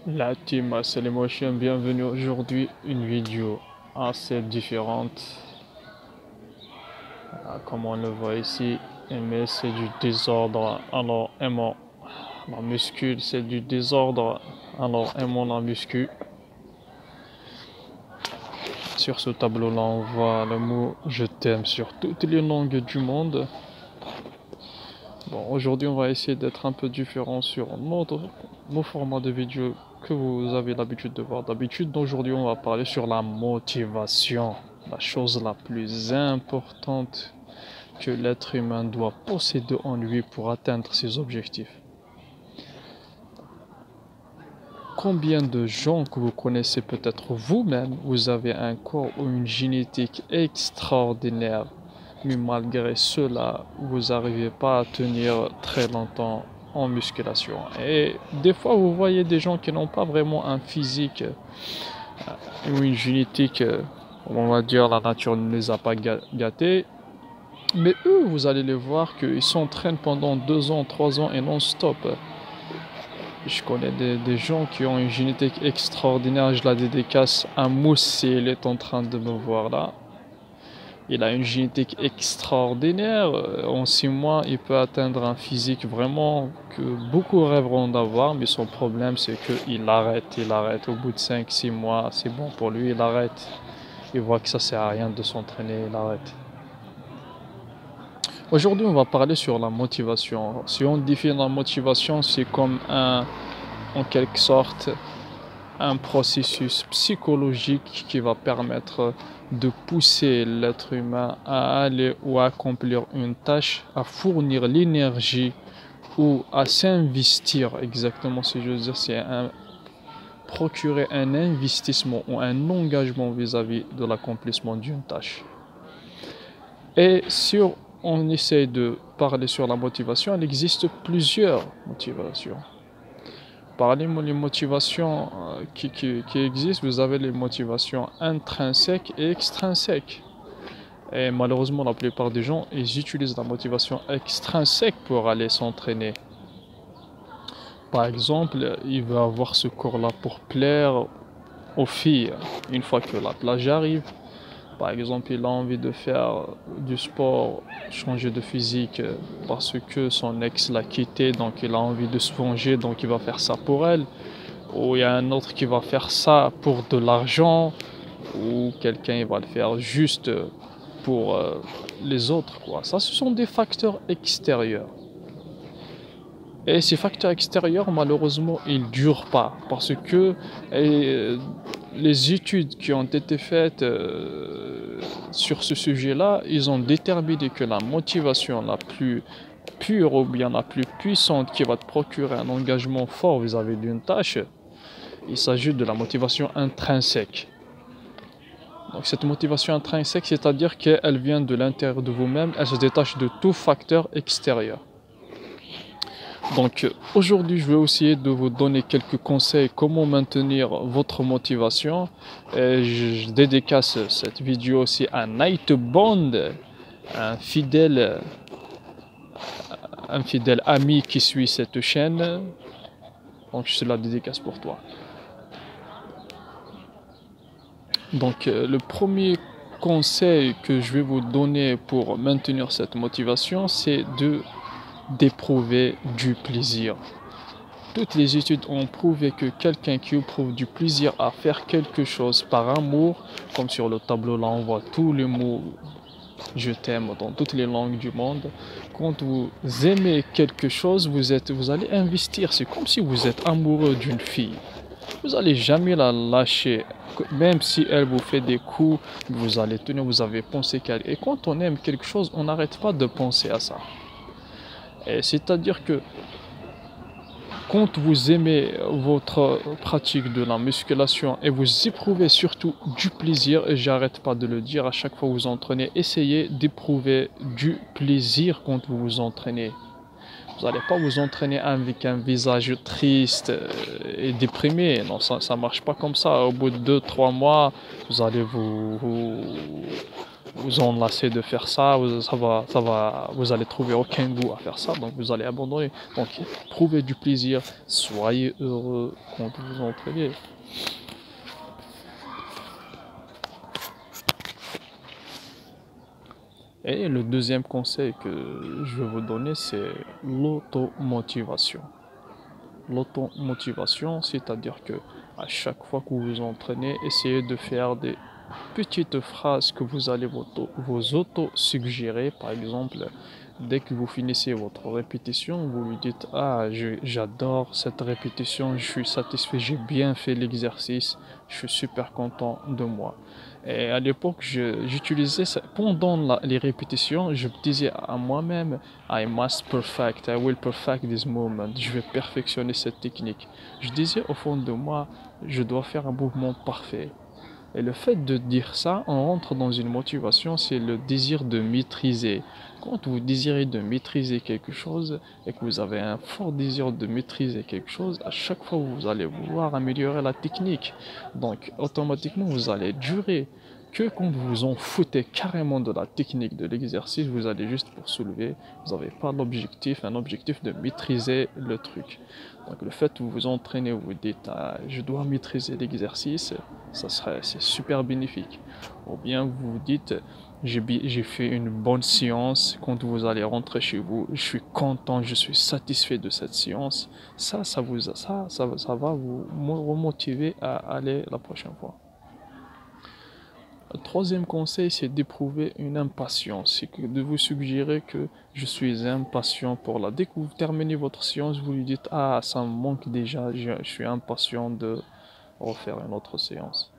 La team Motion, bienvenue aujourd'hui, une vidéo assez différente. Comme on le voit ici, mais c'est du désordre, alors aimons la muscu, c'est du désordre, alors aimons la muscu. Sur ce tableau-là, on voit le mot je t'aime sur toutes les langues du monde. Bon, aujourd'hui, on va essayer d'être un peu différent sur nos formats de vidéo que vous avez l'habitude de voir d'habitude. Aujourd'hui, on va parler sur la motivation, la chose la plus importante que l'être humain doit posséder en lui pour atteindre ses objectifs. Combien de gens que vous connaissez peut-être vous-même, vous avez un corps ou une génétique extraordinaire, mais malgré cela, vous n'arrivez pas à tenir très longtemps en musculation. Et des fois, vous voyez des gens qui n'ont pas vraiment un physique ou une génétique, on va dire, la nature ne les a pas gâtés. Mais eux, vous allez les voir qu'ils s'entraînent pendant 2 ans, 3 ans et non-stop. Je connais des gens qui ont une génétique extraordinaire. Je la dédicace à Moussi, il est en train de me voir là. Il a une génétique extraordinaire. En 6 mois, il peut atteindre un physique vraiment que beaucoup rêveront d'avoir. Mais son problème, c'est qu'il arrête. Il arrête. Au bout de 5-6 mois, c'est bon pour lui, il arrête. Il voit que ça sert à rien de s'entraîner, il arrête. Aujourd'hui, on va parler sur la motivation. Si on définit la motivation, c'est comme en quelque sorte, un processus psychologique qui va permettre de pousser l'être humain à aller ou à accomplir une tâche, à fournir l'énergie ou à s'investir. Exactement, si je veux dire, c'est procurer un investissement ou un engagement vis-à-vis de l'accomplissement d'une tâche. Et si on essaie de parler sur la motivation, il existe plusieurs motivations. Parmi les motivations qui existent, vous avez les motivations intrinsèques et extrinsèques. Et malheureusement, la plupart des gens, ils utilisent la motivation extrinsèque pour aller s'entraîner. Par exemple, il veut avoir ce corps-là pour plaire aux filles. Une fois que la plage arrive, par exemple, il a envie de faire du sport, changer de physique parce que son ex l'a quitté, donc il a envie de se venger, donc il va faire ça pour elle. Ou il y a un autre qui va faire ça pour de l'argent, ou quelqu'un va le faire juste pour les autres, quoi. Ça, ce sont des facteurs extérieurs. Et ces facteurs extérieurs, malheureusement, ils ne durent pas parce que les études qui ont été faites sur ce sujet-là, ils ont déterminé que la motivation la plus pure ou bien la plus puissante qui va te procurer un engagement fort vis-à-vis d'une tâche, il s'agit de la motivation intrinsèque. Donc cette motivation intrinsèque, c'est-à-dire qu'elle vient de l'intérieur de vous-même, elle se détache de tout facteur extérieur. Donc aujourd'hui, je vais essayer de vous donner quelques conseils comment maintenir votre motivation. Et je dédicace cette vidéo aussi à Nightbond, un fidèle ami qui suit cette chaîne. Donc je la dédicace pour toi. Donc le premier conseil que je vais vous donner pour maintenir cette motivation, c'est d'éprouver du plaisir. Toutes les études ont prouvé que quelqu'un qui éprouve du plaisir à faire quelque chose par amour, comme sur le tableau là on voit tous les mots je t'aime dans toutes les langues du monde. Quand vous aimez quelque chose, vous allez investir. C'est comme si vous êtes amoureux d'une fille. Vous n'allez jamais la lâcher. Même si elle vous fait des coups, vous allez tenir, vous avez pensé qu'elle. Et quand on aime quelque chose, on n'arrête pas de penser à ça. Et c'est-à-dire que quand vous aimez votre pratique de la musculation et vous éprouvez surtout du plaisir, et j'arrête pas de le dire à chaque fois que vous entraînez, essayez d'éprouver du plaisir quand vous vous entraînez. Vous n'allez pas vous entraîner avec un visage triste et déprimé. Non, ça ne marche pas comme ça. Au bout de 2-3 mois, vous allez vous enlacez de faire ça, vous allez trouver aucun goût à faire ça, donc vous allez abandonner. Donc trouvez du plaisir, soyez heureux quand vous entraînez. Et le deuxième conseil que je vais vous donner, c'est l'automotivation. L'automotivation, c'est-à-dire que à chaque fois que vous vous entraînez, essayez de faire des petites phrases que vous allez vous auto-suggérer. Par exemple, dès que vous finissez votre répétition, vous lui dites: ah, j'adore cette répétition, je suis satisfait, j'ai bien fait l'exercice, je suis super content de moi. Et à l'époque, j'utilisais ça pendant les répétitions, je me disais à moi-même: I must perfect, I will perfect this movement, je vais perfectionner cette technique. Je disais au fond de moi: je dois faire un mouvement parfait. Et le fait de dire ça, on rentre dans une motivation, c'est le désir de maîtriser. Quand vous désirez de maîtriser quelque chose et que vous avez un fort désir de maîtriser quelque chose, à chaque fois vous allez vouloir améliorer la technique. Donc automatiquement vous allez durer. Que quand vous vous en foutez carrément de la technique de l'exercice, vous allez juste pour soulever, vous n'avez pas l'objectif, un objectif de maîtriser le truc. Donc le fait que vous vous entraînez, vous dites: ah, je dois maîtriser l'exercice, c'est super bénéfique. Ou bien vous vous dites: j'ai fait une bonne séance. Quand vous allez rentrer chez vous, je suis content, je suis satisfait de cette séance. Ça va vous remotiver à aller la prochaine fois. Le troisième conseil, c'est d'éprouver une impatience. C'est de vous suggérer que je suis impatient pour la. Dès que vous terminez votre séance, vous lui dites: ah, ça me manque déjà, je suis impatient de refaire une autre séance.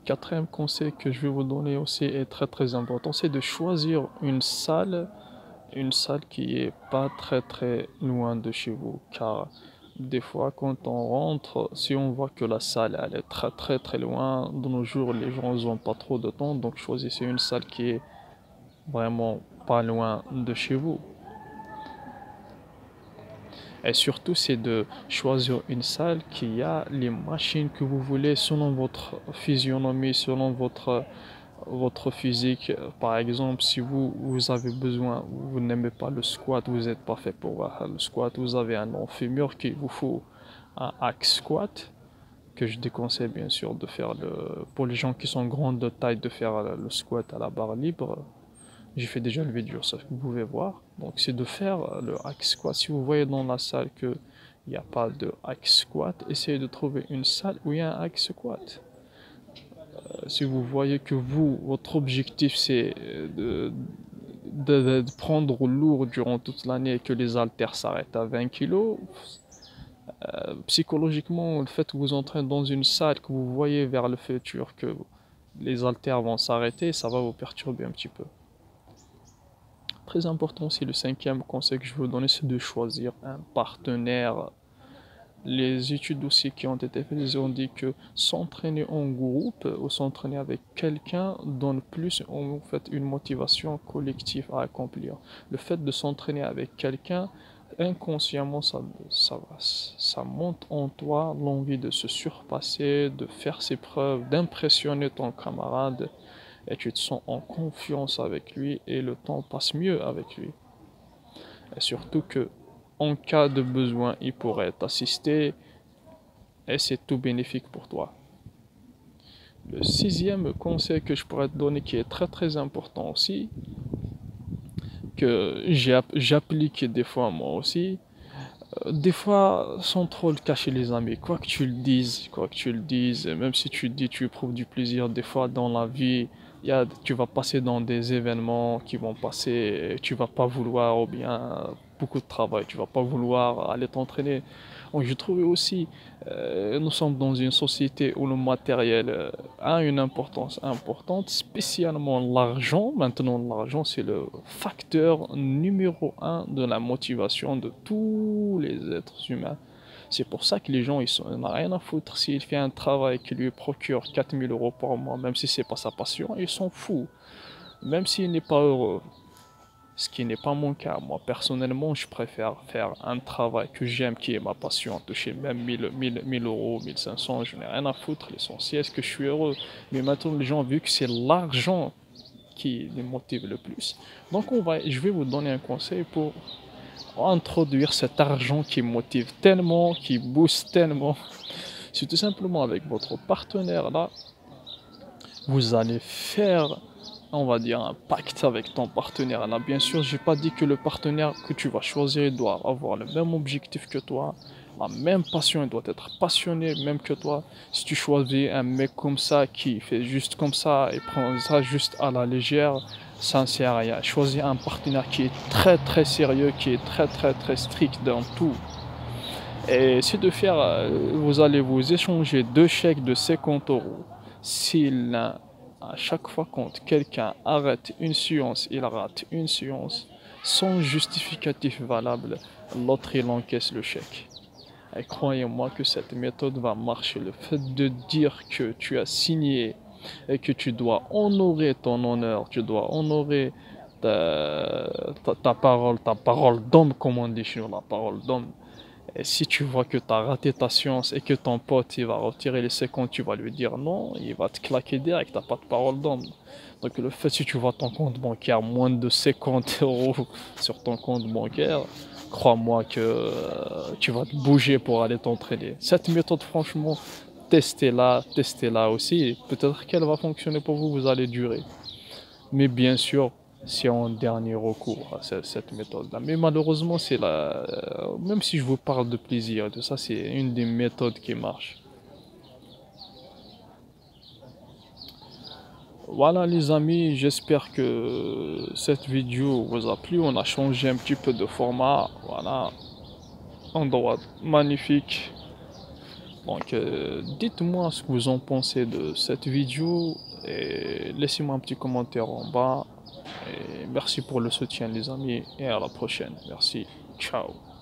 Quatrième conseil que je vais vous donner aussi est très très important, c'est de choisir une salle qui est pas très très loin de chez vous. Car des fois, quand on rentre, si on voit que la salle elle est très très très loin, de nos jours les gens n'ont pas trop de temps, donc choisissez une salle qui est vraiment pas loin de chez vous. Et surtout, c'est de choisir une salle qui a les machines que vous voulez selon votre physionomie, selon votre physique. Par exemple, si vous avez besoin, vous n'aimez pas le squat, vous n'êtes pas fait pour le squat, vous avez un long fémur qu'il vous faut un hack squat, que je déconseille bien sûr de faire pour les gens qui sont grands de taille, de faire le squat à la barre libre. J'ai fait déjà une vidéo, ça que vous pouvez voir. Donc c'est de faire le hack squat. Si vous voyez dans la salle qu'il n'y a pas de hack squat, essayez de trouver une salle où il y a un hack squat. Si vous voyez que votre objectif c'est de prendre lourd durant toute l'année et que les haltères s'arrêtent à 20 kg, psychologiquement, le fait que vous entraînez dans une salle, que vous voyez vers le futur que les haltères vont s'arrêter, ça va vous perturber un petit peu. Très important aussi, le cinquième conseil que je veux vous donner, c'est de choisir un partenaire. Les études aussi qui ont été faites, ils ont dit que s'entraîner en groupe ou s'entraîner avec quelqu'un donne plus en fait une motivation collective à accomplir. Le fait de s'entraîner avec quelqu'un, inconsciemment, ça monte en toi l'envie de se surpasser, de faire ses preuves, d'impressionner ton camarade, et tu te sens en confiance avec lui et le temps passe mieux avec lui. Et surtout que en cas de besoin, il pourrait t'assister et c'est tout bénéfique pour toi. Le sixième conseil que je pourrais te donner, qui est très très important aussi, que j'applique des fois moi aussi, des fois sans trop le cacher les amis, quoi que tu le dises, même si tu dis tu éprouves du plaisir, des fois dans la vie, tu vas passer dans des événements qui vont passer, tu vas pas vouloir, ou bien beaucoup de travail, tu vas pas vouloir aller t'entraîner. Donc je trouvais aussi, nous sommes dans une société où le matériel a une importance importante, spécialement l'argent. Maintenant, l'argent, c'est le facteur numéro un de la motivation de tous les êtres humains. C'est pour ça que les gens, ils n'ont rien à foutre s'il fait un travail qui lui procure 4000 euros par mois, même si c'est pas sa passion, ils s'en foutent, même s'il n'est pas heureux. ce qui n'est pas mon cas. Moi, personnellement, je préfère faire un travail que j'aime, qui est ma passion, toucher même 1000 euros, 1500, je n'ai rien à foutre. L'essentiel, c'est que je suis heureux. Mais maintenant, les gens, vu que c'est l'argent qui les motive le plus, donc je vais vous donner un conseil pour introduire cet argent qui motive tellement, qui booste tellement. C'est tout simplement avec votre partenaire là, vous allez faire, on va dire, un pacte avec ton partenaire là. Bien sûr, j'ai pas dit que le partenaire que tu vas choisir doit avoir le même objectif que toi, la même passion, il doit être passionné même que toi. Si tu choisis un mec comme ça qui fait juste comme ça et prend ça juste à la légère, ça ne sert à rien. Choisis un partenaire qui est très très sérieux, qui est très très très strict dans tout. Et c'est de faire, vous allez vous échanger deux chèques de 50 euros. Si l'un, à chaque fois quand quelqu'un arrête une séance, il rate une séance, sans justificatif valable, l'autre il encaisse le chèque. Et croyez-moi que cette méthode va marcher. Le fait de dire que tu as signé et que tu dois honorer ton honneur, tu dois honorer ta parole d'homme, comme on dit chez nous, la parole d'homme. Et si tu vois que tu as raté ta science et que ton pote il va retirer les 50, tu vas lui dire non, il va te claquer direct, t'as pas de parole d'homme. Donc le fait, si tu vois ton compte bancaire moins de 50 euros sur ton compte bancaire, crois-moi que tu vas te bouger pour aller t'entraîner. Cette méthode, franchement, testez-la aussi. Peut-être qu'elle va fonctionner pour vous, vous allez durer. Mais bien sûr, c'est en dernier recours à cette méthode-là. Mais malheureusement, même si je vous parle de plaisir et tout ça, c'est une des méthodes qui marche. Voilà les amis, j'espère que cette vidéo vous a plu. On a changé un petit peu de format. Voilà, endroit magnifique. Donc dites-moi ce que vous en pensez de cette vidéo et laissez-moi un petit commentaire en bas. Et merci pour le soutien les amis et à la prochaine. Merci. Ciao.